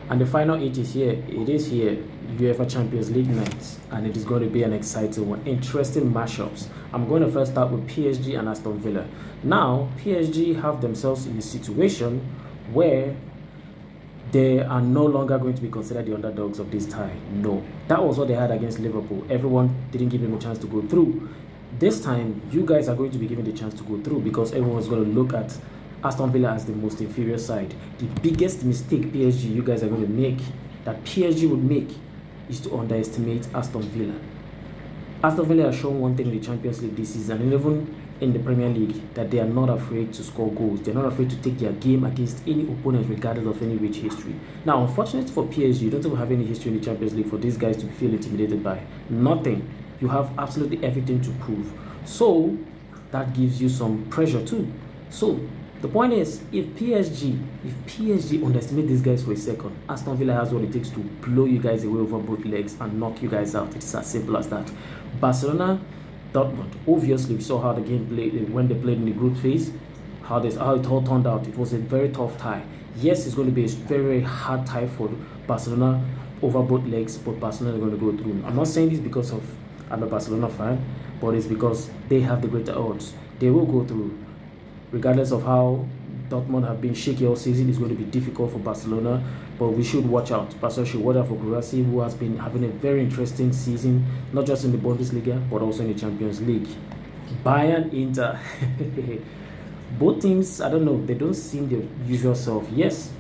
And the final eight is here. It is here. UEFA Champions League night, and it is going to be an exciting one. Interesting matchups. I'm going to first start with PSG and Aston Villa. Now, PSG have themselves in a situation where they are no longer going to be considered the underdogs of this tie. No, that was what they had against Liverpool. Everyone didn't give them a chance to go through. This time, you guys are going to be given the chance to go through because everyone's going to look at Aston Villa as the most inferior side. The biggest mistake PSG you guys are going to make, that PSG would make, is to underestimate Aston Villa. Aston Villa has shown one thing in the Champions League this season, and even in the Premier League, that they are not afraid to score goals. They're not afraid to take their game against any opponent, regardless of any rich history. Now, unfortunately for PSG, you don't even have any history in the Champions League for these guys to feel intimidated by. Nothing. You have absolutely everything to prove. So, that gives you some pressure too. So, the point is, if PSG underestimate these guys for a second, Aston Villa has what it takes to blow you guys away over both legs and knock you guys out. It's as simple as that. Barcelona, Dortmund. Obviously, we saw how the game played when they played in the group phase, how it all turned out. It was a very tough tie. Yes, it's going to be a very, very hard tie for Barcelona over both legs, but Barcelona are going to go through. I'm not saying this because I'm a Barcelona fan, but it's because they have the greater odds. They will go through. Regardless of how Dortmund have been shaky all season, it's going to be difficult for Barcelona, but we should watch out. Barcelona should watch out for Guirassy, who has been having a very interesting season, not just in the Bundesliga, but also in the Champions League. Bayern, Inter. Both teams, I don't know, they don't seem their usual self. Yes,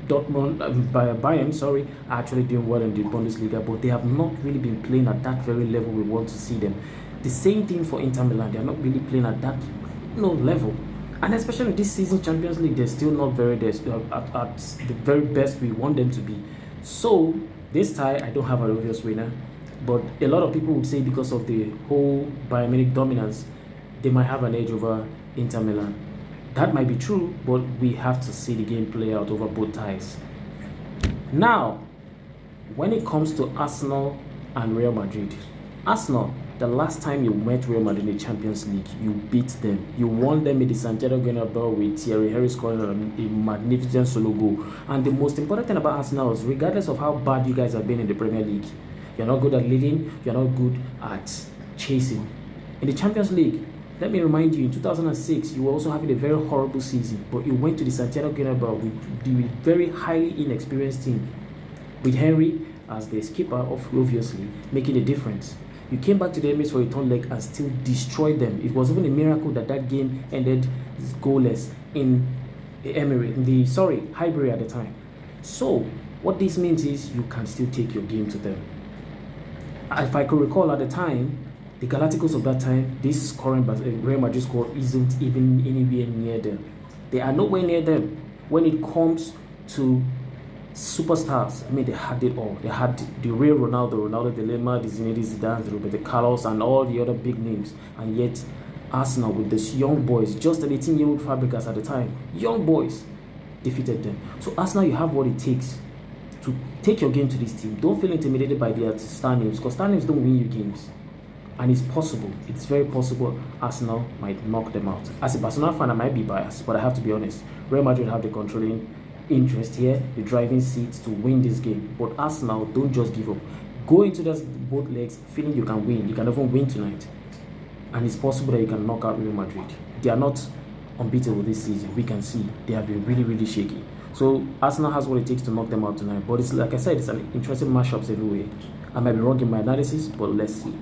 Bayern, are actually doing well in the Bundesliga, but they have not really been playing at that very level we want to see them. The same thing for Inter Milan. They are not really playing at that level. And especially this season Champions League, they're still not very at the very best we want them to be. So this tie, I don't have an obvious winner, but a lot of people would say because of the whole Bayern Munich dominance, they might have an edge over Inter Milan. That might be true, but we have to see the game play out over both ties. Now, when it comes to Arsenal and Real Madrid, Arsenal, the last time you met Real Madrid in the Champions League, you beat them. You won them in the Santiago Bernabeu with Thierry Henry scoring a magnificent solo goal. And the most important thing about Arsenal is, regardless of how bad you guys have been in the Premier League, you're not good at leading, you're not good at chasing. In the Champions League, let me remind you, in 2006, you were also having a very horrible season, but you went to the Santiago Bernabeu with the very highly inexperienced team, with Henry as the skipper, obviously, making a difference. You came back to the Emirates for a turn leg and still destroyed them. It was even a miracle that game ended goalless in the Highbury at the time. So what this means is you can still take your game to them. If I could recall at the time, the Galacticos of that time, this scoring Real Madrid score isn't even anywhere near them. They are nowhere near them when it comes to superstars. I mean, they had it all. They had the real Ronaldo de Lima, the Zinedine Zidane, the Roberto Carlos, and all the other big names. And yet, Arsenal, with these young boys, just 18-year-old Fabregas at the time, young boys, defeated them. So Arsenal, you have what it takes to take your game to this team. Don't feel intimidated by their star names, because star names don't win you games. And it's possible, it's very possible Arsenal might knock them out. As a Barcelona fan, I might be biased, but I have to be honest. Real Madrid have the controlling interest here, the driving seats to win this game. But Arsenal, don't just give up. Go into both legs feeling you can win. You can even win tonight. And it's possible that you can knock out Real Madrid. They are not unbeatable this season. We can see they have been really, really shaky. So Arsenal has what it takes to knock them out tonight. But it's like I said, it's an interesting matchups everywhere. I might be wrong in my analysis, but let's see.